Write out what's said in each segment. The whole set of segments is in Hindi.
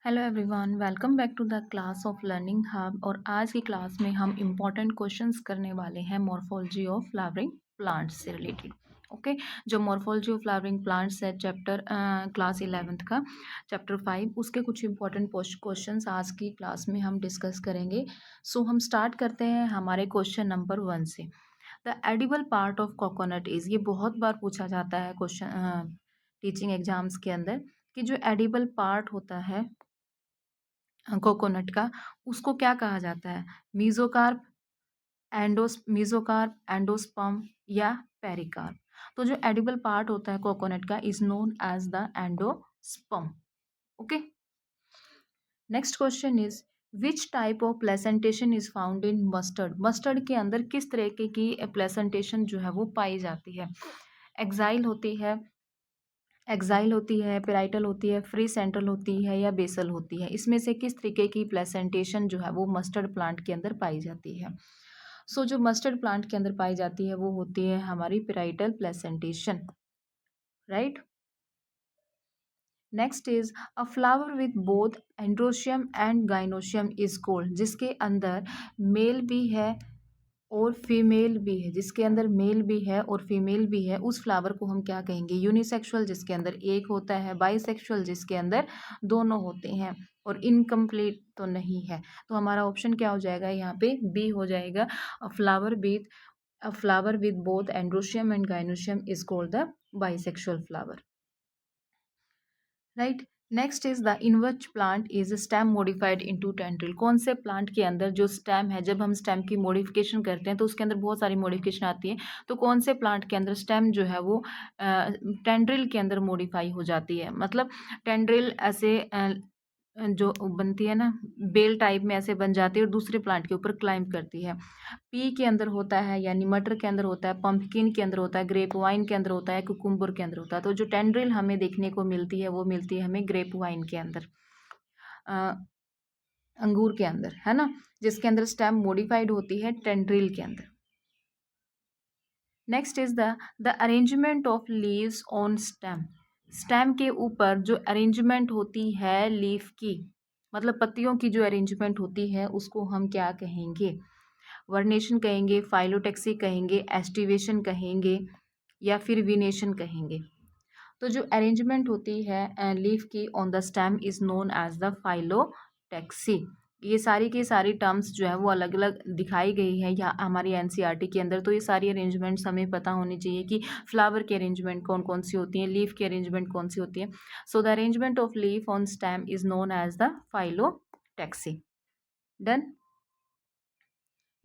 Hello everyone, welcome back to the class of learning hub. और आज की क्लास में हम इम्पॉर्टेंट क्वेश्चंस करने वाले हैं मॉर्फोलॉजी ऑफ फ्लावरिंग प्लांट्स से रिलेटेड। ओके, जो मॉर्फोलॉजी ऑफ फ्लावरिंग प्लांट्स है चैप्टर क्लास 11th का चैप्टर 5, उसके कुछ इंपॉर्टेंट क्वेश्चंस आज की क्लास में हम डिस्कस करेंगे। सो हम स्टार्ट करते हैं हमारे क्वेश्चन नंबर 1 से। The edible part of coconut is, ये बहुत बार पूछा जाता है क्वेश्चन टीचिंग एग्जाम्स के अंदर, कि जो एडिबल पार्ट होता है कोकोनट का, उसको क्या कहा जाता है? मीजोकार्प, एंडोस्पर्म या पेरिकार्प। तो जो एडिबल पार्ट होता है कोकोनट का is known as the endosperm. Okay, next question is which type of placentation is found in mustard. Mustard के अंदर किस तरीके की प्लेसेंटेशन जो है वो पाई जाती है? एक्साइल होती है, पेराइटल होती है, फ्री सेंट्रल होती है या बेसल होती है? इसमें से किस तरीके की प्लेसेंटेशन जो है वो मस्टर्ड प्लांट के अंदर पाई जाती है? सो जो मस्टर्ड प्लांट के अंदर पाई जाती है वो होती है हमारी parietal placentation, right. Next is a flower with both androecium and gynoecium is called, जिसके अंदर मेल भी है और फीमेल भी है, जिसके अंदर मेल भी है और फीमेल भी है, उस फ्लावर को हम क्या कहेंगे? यूनिसेक्सुअल जिसके अंदर एक होता है, बाइसेक्सुअल जिसके अंदर दोनों होते हैं, और इनकम्प्लीट तो नहीं है। तो हमारा ऑप्शन क्या हो जाएगा यहाँ पे? बी हो जाएगा। अ flower with both androecium and gynoecium is called the bisexual flower, right. Next is the in which plant is stem modified into tendril. कौन से प्लांट के अंदर जो स्टेम है, जब हम स्टेम की मॉडिफिकेशन करते हैं तो उसके अंदर बहुत सारी मॉडिफिकेशन आती है। तो कौन से प्लांट के अंदर स्टेम जो है वो टेंड्रिल के अंदर मॉडिफाई हो जाती है? मतलब टेंड्रिल ऐसे जो बनती है ना, बेल टाइप में ऐसे बन जाती है और दूसरे प्लांट के ऊपर क्लाइंब करती है। पी के अंदर होता है, यानी मटर के अंदर होता है, पंपकिन के अंदर होता है, ग्रेप वाइन के अंदर होता है, कुकुम्बर के अंदर होता है। तो जो टेंड्रिल हमें देखने को मिलती है वो मिलती है हमें ग्रेप वाइन के अंदर, अ, अंगूर के अंदर, है ना, जिसके अंदर स्टेम मॉडिफाइड होती है टेंड्रिल के अंदर। Next is the arrangement of leaves on stem. Stem के ऊपर जो अरेंजमेंट होती है लीफ की, मतलब पत्तियों की जो अरेंजमेंट होती है, उसको हम क्या कहेंगे? वर्नेशन कहेंगे, फाइलोटेक्सी कहेंगे, एस्टिवेशन कहेंगे या फिर विनेशन कहेंगे? तो जो अरेंजमेंट होती है लीफ की on the stem is known as the phyllotaxy. ये सारी की सारी टर्म्स जो है वो अलग अलग दिखाई गई है या हमारी एनसीईआरटी के अंदर। तो ये सारी अरेंजमेंट्स हमें पता होनी चाहिए कि फ्लावर की अरेंजमेंट कौन कौन सी होती है, लीफ की अरेंजमेंट कौन सी होती है। So the arrangement of leaf on stem is known as the phyllotaxy. Done.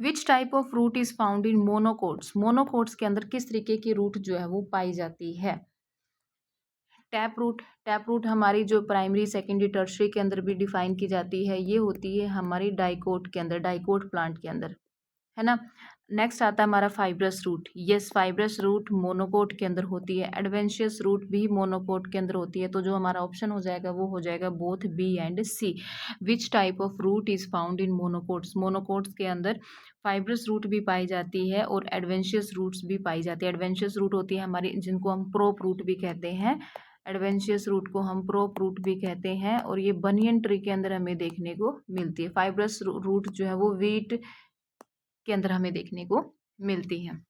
Which type of root is found in monocots. Monocots के अंदर किस तरीके की रूट जो है वो पाई जाती है? Tap root. टैप रूट हमारी जो प्राइमरी सेकेंडरी टर्शरी के अंदर भी डिफाइन की जाती है, ये होती है हमारी डाइकोट के अंदर, डाइकोट प्लांट के अंदर, है ना। नेक्स्ट आता है हमारा fibrous root. Yes, fibrous root monocot के अंदर होती है। एडवेंशियस रूट भी मोनोकोट के अंदर होती है। तो जो हमारा ऑप्शन हो जाएगा वो हो जाएगा both B and C. Which type of root is found in monocots. Monocots के अंदर फाइब्रस रूट भी पाई जाती है और एडवेंशियस रूट्स भी पाई जाती है। एडवेंशियस रूट होती है हमारी, जिनको हम प्रोप रूट भी कहते हैं। एडवेंशियस रूट को हम प्रोप रूट भी कहते हैं और ये बनियन ट्री के अंदर हमें देखने को मिलती है। फाइब्रस रूट जो है वो वीट के अंदर हमें देखने को मिलती है।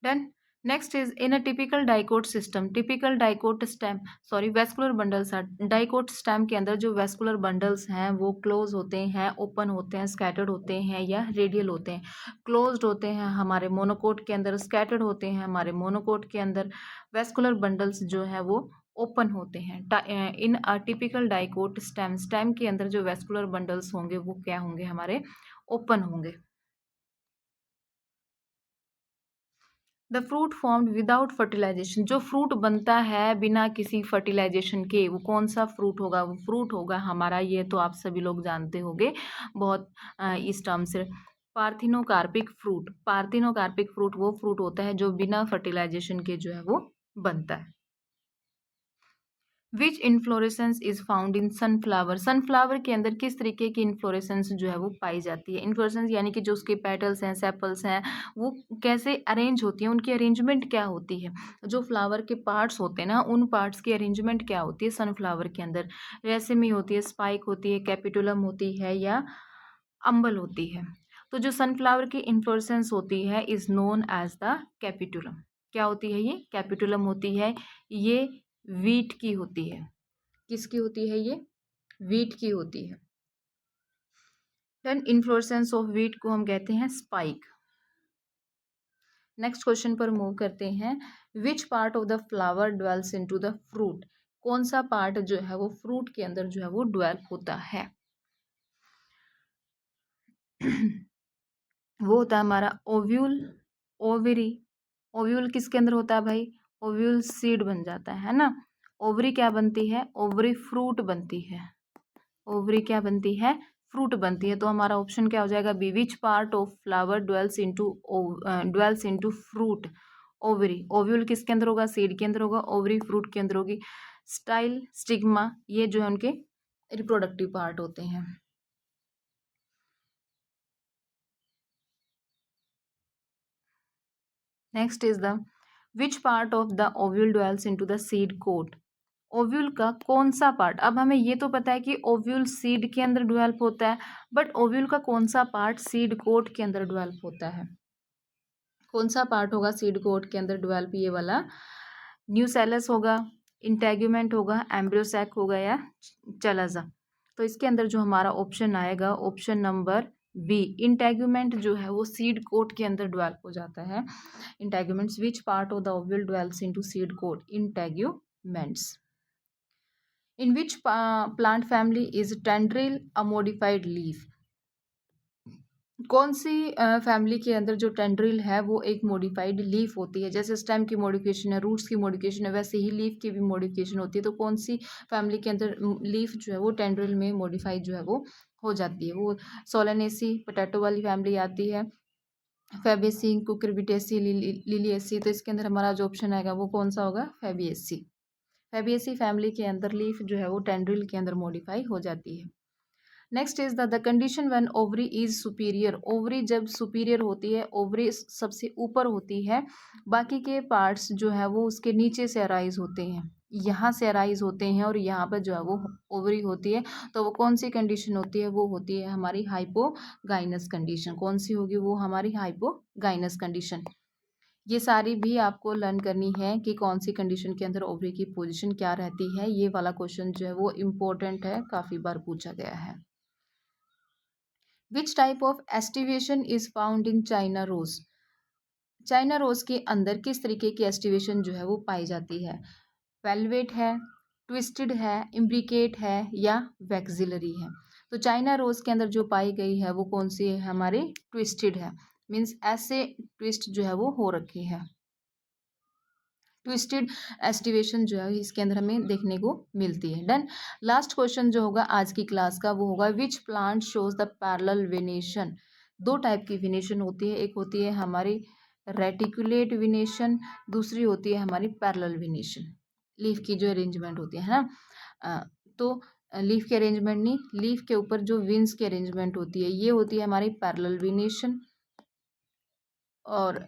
Done. Next is in a typical dicot system. Typical dicot stem, sorry, vascular bundles are. Dicot stem के अंदर जो वेस्कुलर बंडल्स हैं वो क्लोज होते हैं, ओपन होते हैं, स्कैटर्ड होते हैं या रेडियल होते हैं? क्लोज्ड होते हैं हमारे मोनोकोट के अंदर, स्कैटर्ड होते हैं हमारे मोनोकोट के अंदर। वेस्कुलर बंडल्स जो है वो ओपन होते हैं। In a typical dicot stem, stem के अंदर जो वेस्कुलर बंडल्स होंगे वो क्या होंगे? हमारे ओपन होंगे। The fruit formed without fertilisation. जो फ्रूट बनता है बिना किसी फर्टिलाइजेशन के, वो कौन सा फ्रूट होगा? वो फ्रूट होगा हमारा, ये तो आप सभी लोग जानते होंगे बहुत इस टर्म से, पार्थिनोकार्पिक फ्रूट। पार्थिनोकार्पिक फ्रूट वो फ्रूट होता है जो बिना फर्टिलाइजेशन के जो है वो बनता है। Which inflorescence is found in sunflower, sunflower के अंदर किस तरीके की इन्फ्लोरेसेंस जो है वो पाई जाती है। इन्फ्लोरेसेंस यानी कि जो उसके पेटल्स हैं, सेपल्स हैं, वो कैसे अरेंज होती हैं, उनकी अरेंजमेंट क्या होती है। जो फ्लावर के पार्ट्स होते हैं ना, उन पार्ट्स की अरेंजमेंट क्या होती है सनफ्लावर के अंदर। रेसिमी होती है, स्पाइक होती है, कैपिटुलम होती है या अम्बल होती है। तो जो सनफ्लावर की इन्फ्लोरेसेंस होती है is known as the capitulum. क्या होती है ये? कैपिटुलम होती है। ये वीट की होती है। किसकी होती है ये? वीट की होती है। देन इन्फ्लोरेसेंस ऑफ वीट को हम कहते हैं स्पाइक। नेक्स्ट क्वेश्चन पर मूव करते हैं। विच part of the flower dwells into the fruit, कौन सा पार्ट जो है वो फ्रूट के अंदर जो है वो ड्वेल होता है। वो होता है हमारा ओव्यूल, ओवरी। ओव्यूल किसके अंदर होता है भाई? ओव्यूल सीड बन जाता है ना। ओवरी क्या बनती है? ओवरी फ्रूट बनती है। ओवरी क्या बनती है? फ्रूट बनती है। तो हमारा ऑप्शन क्या हो जाएगा? B. Which part of flower dwells into fruit? Ovary. Ovule किसके अंदर होगा? सीड के अंदर होगा। ओवरी फ्रूट के अंदर होगी। स्टाइल, स्टिग्मा, ये जो है उनके रिप्रोडक्टिव पार्ट होते हैं। Next is the which part of the ovule dwells into the seed coat? Ovule का कौन सा पार्ट? अब हमें ये तो पता है कि ओव्यूल सीड के अंदर डेवलप होता है, बट ओव्यूल का कौन सा पार्ट सीड कोट के अंदर डेवलप होता है? कौन सा पार्ट होगा सीड कोट के अंदर डेवलप? ये वाला न्यूसेलस होगा, इंटेगुमेंट होगा, एम्ब्रियोसैक होगा या चलाजा। तो इसके अंदर जो हमारा ऑप्शन आएगा, ऑप्शन नंबर बी, इंटेगुमेंट जो है वो सीड कोट के अंदर डेवलप हो जाता है। Integuments. Which part of the ovule develops into seed coat? Integuments. In which plant family is tendril a modified leaf? कौन सी फैमिली के अंदर जो टेंड्रिल है वो एक मॉडिफाइड लीफ होती है। जैसे स्टेम की मॉडिफिकेशन है, रूट्स की मॉडिफिकेशन है, वैसे ही लीफ की भी मॉडिफिकेशन होती है। तो कौन सी फैमिली के अंदर लीफ जो है वो टेंड्रिल में मॉडिफाइड जो है वो हो जाती है? वो सोलेनेसी, पोटैटो वाली फैमिली आती है, फेबेसी, कुकुरबिटेसी, लिलिएसी। तो इसके अंदर हमारा जो ऑप्शन आएगा वो कौन सा होगा? फेबिएसी। फेबिएसी फैमिली के अंदर लीफ जो है वो टेंड्रिल के अंदर मॉडिफाई हो जाती है। Next is the condition when ovary is superior. Ovary जब सुपीरियर होती है, ओवरी सबसे ऊपर होती है, बाकी के पार्ट्स जो है वो उसके नीचे से अराइज होते हैं, यहाँ से अराइज होते हैं और यहाँ पर जो है वो ओवरी होती है। तो वो कौन सी कंडीशन होती है? वो होती है हमारी हाइपोगाइनस कंडीशन। कौन सी होगी? वो हमारी हाइपोगाइनस कंडीशन। ये सारी भी आपको लर्न करनी है कि कौन सी कंडीशन के अंदर ओवरी की पोजीशन क्या रहती है। ये वाला क्वेश्चन जो है वो इम्पोर्टेंट है, काफ़ी बार पूछा गया है। Which type of aestivation is found in China rose? China rose के अंदर किस तरीके की एस्टिवेशन जो है वो पाई जाती है? वेलवेट है, ट्विस्टेड है, इम्ब्रिकेट है या वैक्सिलरी है। तो चाइना रोज के अंदर जो पाई गई है वो कौन सी है? हमारी ट्विस्टेड है। मीन्स ऐसे ट्विस्ट जो है वो हो रखी है। ट्विस्टेड एस्टिवेशन जो है इसके अंदर हमें देखने को मिलती है। डन। लास्ट क्वेश्चन जो होगा आज की क्लास का वो होगा which plant shows the parallel venation? दो टाइप की वेनेशन होती है, एक होती है हमारी रेटिकुलेट वेनेशन, दूसरी होती है हमारी पैरेलल वेनेशन। लीफ की जो अरेंजमेंट होती है ना, तो लीफ की अरेंजमेंट नहीं, लीफ के ऊपर जो विंग्स की अरेंजमेंट होती है ये होती है हमारी पैरेलल वेनेशन, और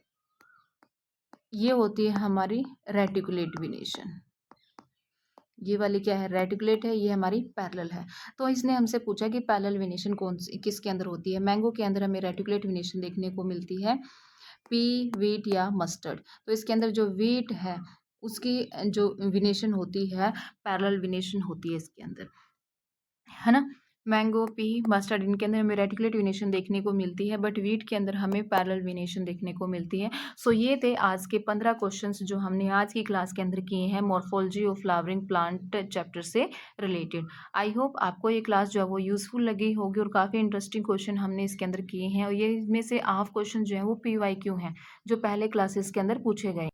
ये होती है हमारी रेटिकुलेट वेनेशन। ये वाली क्या है? रेटिकुलेट है, ये हमारी पैरेलल है। तो इसने हमसे पूछा कि पैरेलल वेनेशन कौन सी किसके अंदर होती है। मैंगो के अंदर हमें रेटिकुलेट वेनेशन देखने को मिलती है, पी, वीट या मस्टर्ड। तो इसके अंदर जो वीट है उसकी जो वेनेशन होती है पैरेलल वेनेशन होती है इसके अंदर, है ना। मैंगो, पी, मस्टर्ड, इनके अंदर हमें रेटिकुलेट वेनेशन देखने को मिलती है, बट वीट के अंदर हमें पैरेलल वेनेशन देखने को मिलती है। सो ये थे आज के 15 क्वेश्चंस जो हमने आज की क्लास के अंदर किए हैं morphology of flowering plant chapter से रिलेटेड। आई होप आपको ये क्लास जो है वो यूजफुल लगी होगी और काफ़ी इंटरेस्टिंग क्वेश्चन हमने इसके अंदर किए हैं, और ये इसमें से हाफ क्वेश्चन जो है वो PYQ हैं जो पहले क्लासेस के अंदर पूछे गए।